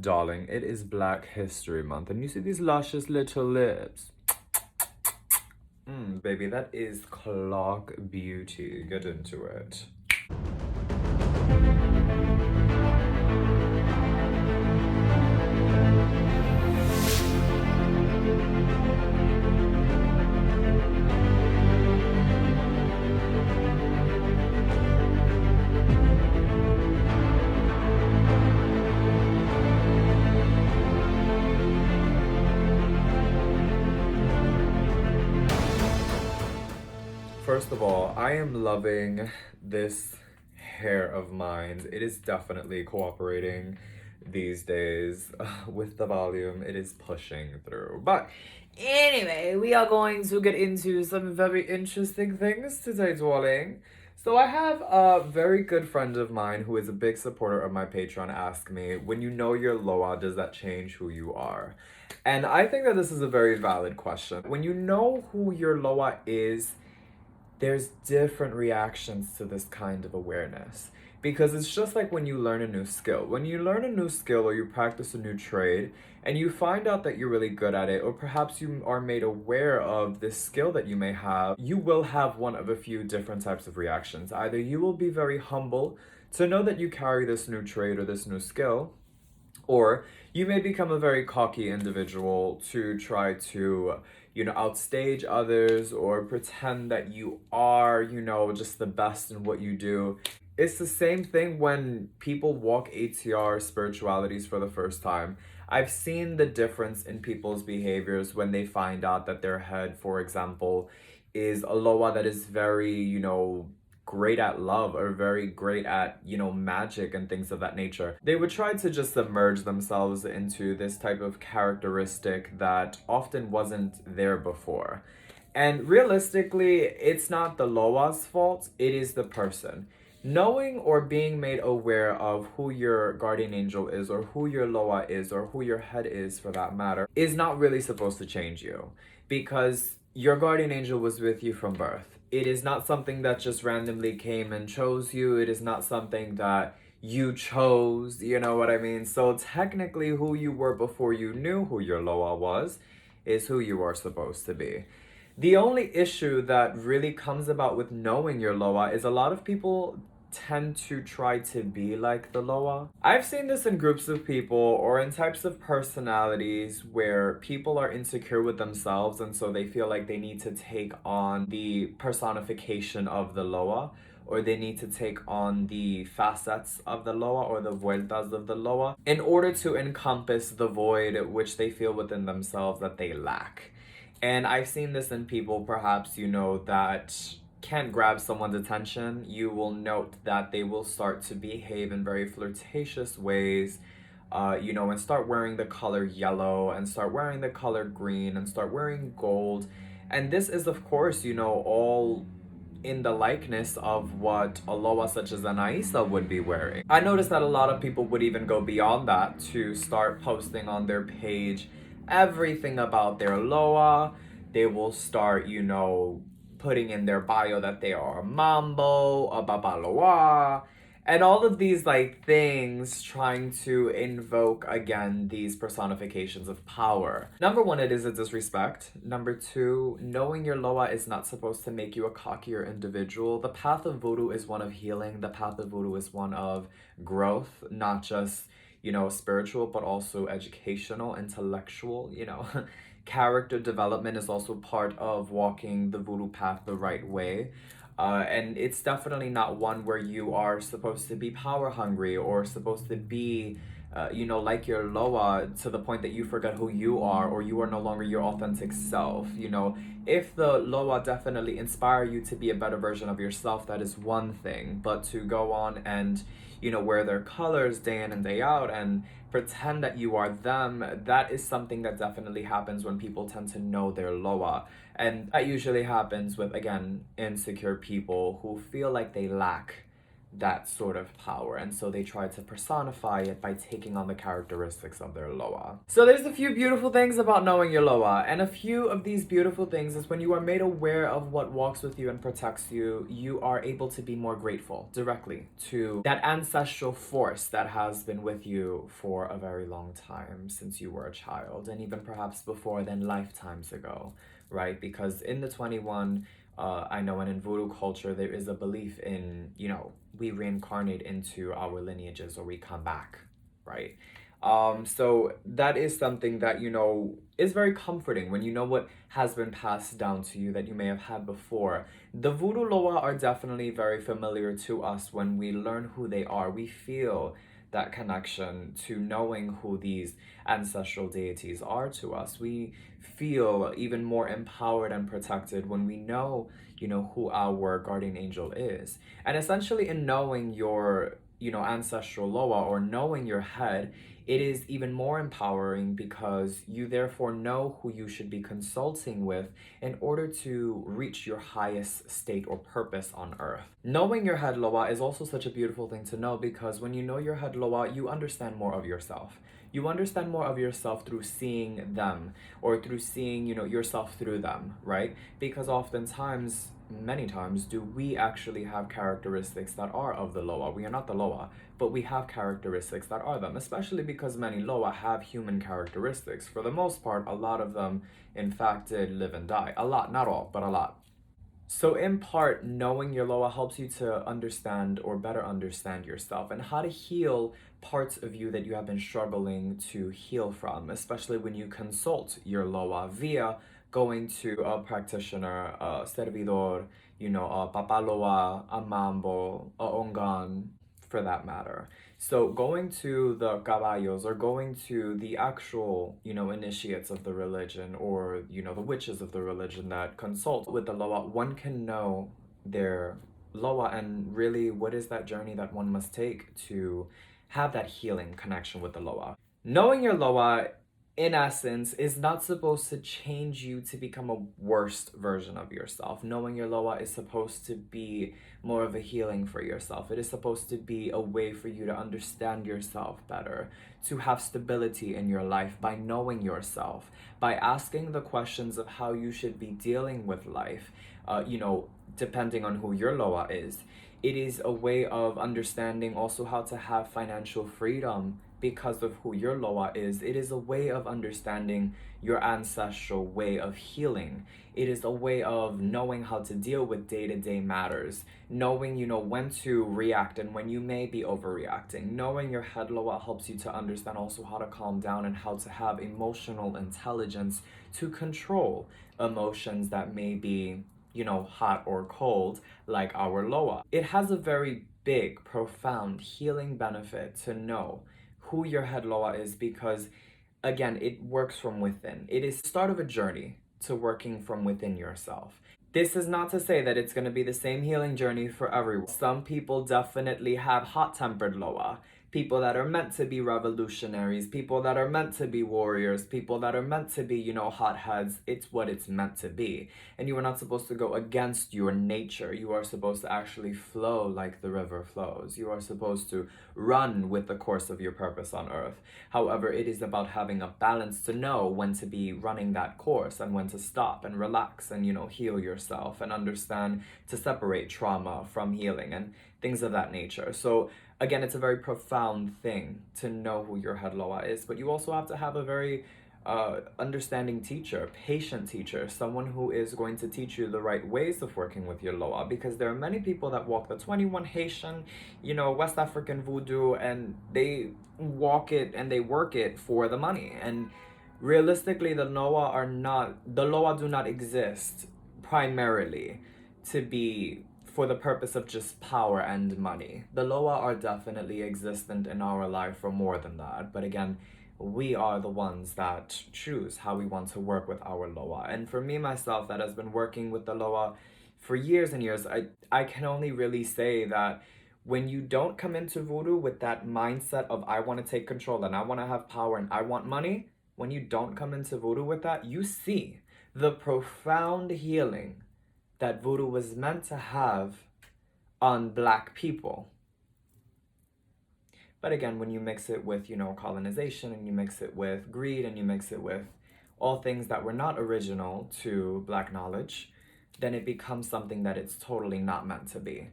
Darling, it is Black History Month, and you see these luscious little lips. Baby, that is clock beauty. Get into it. First of all, I am loving this hair of mine. It is definitely cooperating these days with the volume. It is pushing through. But anyway, we are going to get into some very interesting things today, darling. So I have a very good friend of mine who is a big supporter of my Patreon ask me, when you know your Loa, does that change who you are? And I think that this is a very valid question. When you know who your Loa is, there's different reactions to this kind of awareness, because it's just like when you learn a new skill. When you learn a new skill or you practice a new trade and you find out that you're really good at it, or perhaps you are made aware of this skill that you may have, you will have one of a few different types of reactions. Either you will be very humble to know that you carry this new trade or this new skill, or you may become a very cocky individual to try to, outstage others or pretend that you are, just the best in what you do. It's the same thing when people walk ATR spiritualities for the first time. I've seen the difference in people's behaviors when they find out that their head, for example, is a Loa that is very, great at love or very great at, magic and things of that nature. They would try to just submerge themselves into this type of characteristic that often wasn't there before. And realistically, it's not the Loa's fault, it is the person. Knowing or being made aware of who your guardian angel is, or who your Loa is, or who your head is for that matter, is not really supposed to change you, because your guardian angel was with you from birth. It is not something that just randomly came and chose you. It is not something that you chose, you know what I mean? So technically, who you were before you knew who your Loa was is who you are supposed to be. The only issue that really comes about with knowing your Loa is a lot of people tend to try to be like the Loa. I've seen this in groups of people or in types of personalities where people are insecure with themselves, and so they feel like they need to take on the personification of the Loa, or they need to take on the facets of the Loa or the vueltas of the Loa in order to encompass the void which they feel within themselves that they lack. And I've seen this in people, perhaps, that can't grab someone's attention. You will note that they will start to behave in very flirtatious ways, and start wearing the color yellow, and start wearing the color green, and start wearing gold. And this is, of course, all in the likeness of what a Loa such as Anaisa would be wearing. I noticed that a lot of people would even go beyond that to start posting on their page everything about their Loa. They will start, putting in their bio that they are a mambo, a babaloa, and all of these things trying to invoke again these personifications of power. Number one, it is a disrespect. Number two, knowing your Loa is not supposed to make you a cockier individual. The path of voodoo is one of healing. The path of voodoo is one of growth, not just spiritual, but also educational, intellectual, Character development is also part of walking the voodoo path the right way. And it's definitely not one where you are supposed to be power hungry or supposed to be, like your Loa to the point that you forget who you are, or you are no longer your authentic self. If the Loa definitely inspire you to be a better version of yourself, that is one thing. But to go on and, wear their colors day in and day out and pretend that you are them, that is something that definitely happens when people tend to know their Loa. And that usually happens with, again, insecure people who feel like they lack that sort of power, and so they try to personify it by taking on the characteristics of their loa. So there's a few beautiful things about knowing your loa, and a few of these beautiful things is when you are made aware of what walks with you and protects you, you are able to be more grateful directly to that ancestral force that has been with you for a very long time, since you were a child, and even perhaps before then, lifetimes ago, right? Because in the 21, I know, and in voodoo culture, there is a belief in, we reincarnate into our lineages or we come back, right? So that is something that, is very comforting when you know what has been passed down to you that you may have had before. The voodoo loa are definitely very familiar to us when we learn who they are. We feel that connection to knowing who these ancestral deities are to us. We feel even more empowered and protected when we know, who our guardian angel is. And essentially, in knowing your, ancestral loa or knowing your head, it is even more empowering because you therefore know who you should be consulting with in order to reach your highest state or purpose on earth. Knowing your head loa is also such a beautiful thing to know because when you know your head loa, you understand more of yourself. You understand more of yourself through seeing them or through seeing, yourself through them, right? Because oftentimes, many times, do we actually have characteristics that are of the loa. We are not the loa, but we have characteristics that are them, especially because many loa have human characteristics. For the most part, a lot of them, in fact, did live and die. A lot, not all, but a lot. So, in part, knowing your loa helps you to understand or better understand yourself and how to heal parts of you that you have been struggling to heal from, especially when you consult your loa via going to a practitioner, a servidor, a papaloa, a mambo, a ongan, for that matter. So going to the caballos or going to the actual, initiates of the religion or, the witches of the religion that consult with the loa, one can know their loa and really what is that journey that one must take to have that healing connection with the loa. Knowing your loa, in essence, is not supposed to change you to become a worst version of yourself. Knowing your loa is supposed to be more of a healing for yourself. It is supposed to be a way for you to understand yourself better, to have stability in your life by knowing yourself, by asking the questions of how you should be dealing with life, depending on who your loa is. It is a way of understanding also how to have financial freedom because of who your loa is. It is a way of understanding your ancestral way of healing. It is a way of knowing how to deal with day-to-day matters, knowing, when to react and when you may be overreacting. Knowing your head loa helps you to understand also how to calm down and how to have emotional intelligence to control emotions that may be, hot or cold, like our loa. It has a very big, profound healing benefit to know who your head loa is because, again, it works from within. It is the start of a journey to working from within yourself. This is not to say that it's going to be the same healing journey for everyone. Some people definitely have hot-tempered loa. People that are meant to be revolutionaries, people that are meant to be warriors, people that are meant to be, hotheads. It's what it's meant to be. And you are not supposed to go against your nature. You are supposed to actually flow like the river flows. You are supposed to run with the course of your purpose on earth. However, it is about having a balance to know when to be running that course and when to stop and relax and, heal yourself and understand to separate trauma from healing and things of that nature. So again, it's a very profound thing to know who your head loa is, but you also have to have a very understanding teacher, patient teacher, someone who is going to teach you the right ways of working with your loa, because there are many people that walk the 21 Haitian, West African voodoo, and they walk it and they work it for the money. And realistically, the loa do not exist primarily to be for the purpose of just power and money. The loa are definitely existent in our life for more than that. But again, we are the ones that choose how we want to work with our loa. And for me, myself, that has been working with the loa for years and years, I can only really say that when you don't come into voodoo with that mindset of I want to take control and I want to have power and I want money, when you don't come into voodoo with that, you see the profound healing that voodoo was meant to have on Black people. But again, when you mix it with, colonization, and you mix it with greed, and you mix it with all things that were not original to Black knowledge, then it becomes something that it's totally not meant to be.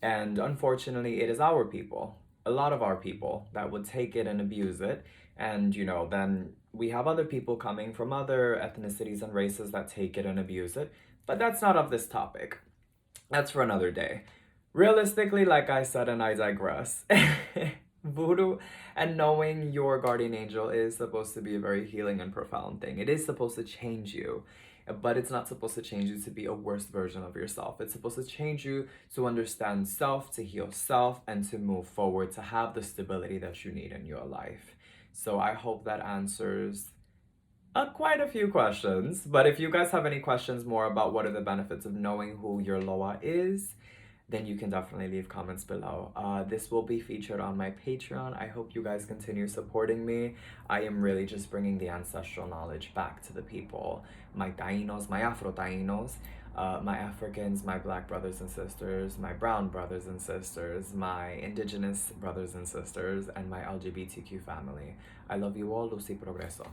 And unfortunately, it is our people, a lot of our people, that would take it and abuse it. And, then we have other people coming from other ethnicities and races that take it and abuse it. But that's not of this topic. That's for another day. Realistically, like I said, and I digress, voodoo and knowing your guardian angel is supposed to be a very healing and profound thing. It is supposed to change you, but it's not supposed to change you to be a worse version of yourself. It's supposed to change you to understand self, to heal self, and to move forward, to have the stability that you need in your life. So I hope that answers quite a few questions. But if you guys have any questions more about what are the benefits of knowing who your Loa is, then you can definitely leave comments below. This will be featured on my Patreon. I hope you guys continue supporting me. I am really just bringing the ancestral knowledge back to the people. My Tainos, my Afro Tainos, my Africans, my Black brothers and sisters, my brown brothers and sisters, my indigenous brothers and sisters, and my LGBTQ family. I love you all. Lucy Progreso.